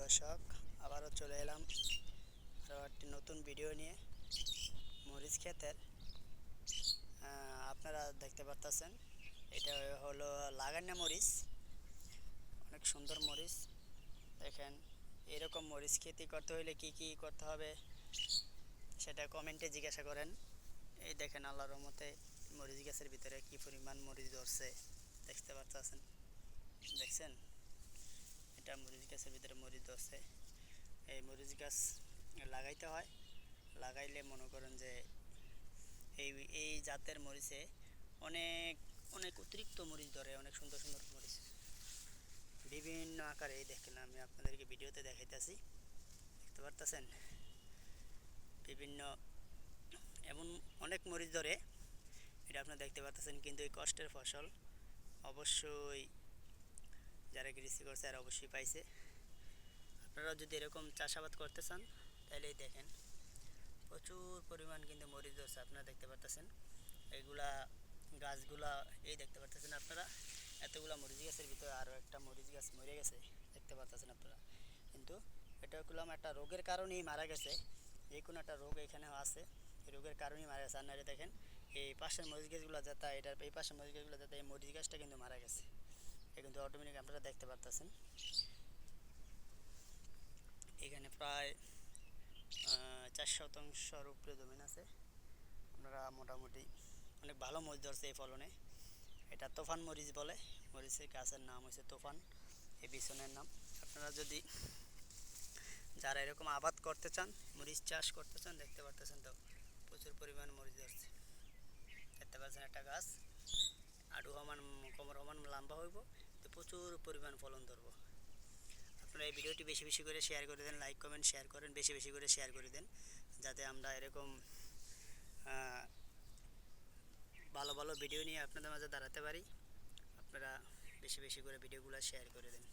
দর্শক, আবারও চলে এলাম আরও একটি নতুন ভিডিও নিয়ে। মরিচ ক্ষেতের আপনারা দেখতে পারতেছেন, এটা হলো লাগান্না মরিচ। অনেক সুন্দর মরিচ। দেখেন, এরকম মরিচ খেতি করতে হলে কি কি করতে হবে সেটা কমেন্টে জিজ্ঞাসা করেন। এই দেখেন, আল্লাহর রহমতে মরিচ গাছের ভিতরে কি পরিমাণ মরিচ ধরছে দেখতে পারতেছেন। দেখছেন, এটা মরিচ গাছের ভিতরে মরিচ ধরছে। এই মরিচ গাছ লাগাইতে হয়, লাগাইলে মনে করেন যে এই এই জাতের মরিচে অনেক অনেক অতিরিক্ত মরিচ ধরে, অনেক সুন্দর সুন্দর মরিচ বিভিন্ন আকারে। এই দেখেন, আমি আপনাদেরকে ভিডিওতে দেখাইতেছি, দেখতে পারতেছেন বিভিন্ন এমন অনেক মরিচ ধরে, এটা আপনারা দেখতে পাচ্ছেন। কিন্তু এই কষ্টের ফসল অবশ্যই যারা কৃষি করছে আর অবশ্যই পাইছে। আপনারা যদি এরকম চাষাবাদ করতে চান তাহলে দেখেন প্রচুর পরিমাণ কিন্তু মরিচ ধরছে, আপনারা দেখতে পাচ্ছেন। এইগুলা গাছগুলা এই দেখতে পাচ্ছেন আপনারা, এতগুলা মরিচ গাছের ভিতরে আরও একটা মরিচ গাছ মরে গেছে দেখতে পাচ্ছেন আপনারা। কিন্তু এটা হলাম একটা রোগের কারণেই মারা গেছে, যে কোনো একটা রোগ এখানে আছে, এই রোগের কারণেই মারা গেছে। আর নাহলে দেখেন এই পাশের মরিচ গাছগুলো যাতে, এটার এই পাশের মরিচ গাছগুলো যাতে, এই মরিচ গাছটা কিন্তু মারা গেছে। এটা কিন্তু অটোমেটিক আপনারা দেখতে পাচ্ছেন। এখানে প্রায় 4 শতাংশের উপরে জমিন আছে। আপনারা মোটামুটি অনেক ভালো মরিচ ধরছে এই ফলনে। এটা তোফান মরিচ বলে, মরিচের গাছের নাম হচ্ছে তোফান, এই বিছনের নাম। আপনারা যদি যারা এরকম আবাদ করতে চান, মরিচ চাষ করতে চান, দেখতে পারতেছেন তো প্রচুর পরিমাণ মরিচ ধরছে। দেখতে পাচ্ছেন একটা গাছ আডু সমান কোমর সমান লম্বা হইব, তো প্রচুর পরিমাণ ফলন ধরবো। আপনারা এই ভিডিওটি বেশি বেশি করে শেয়ার করে দেন, লাইক কমেন্ট শেয়ার করেন, বেশি বেশি করে শেয়ার করে দেন, যাতে আমরা এরকম ভালো ভালো ভিডিও নিয়ে আপনাদের মাঝে দাঁড়াতে পারি। আপনারা বেশি বেশি করে ভিডিওগুলো শেয়ার করে দেন।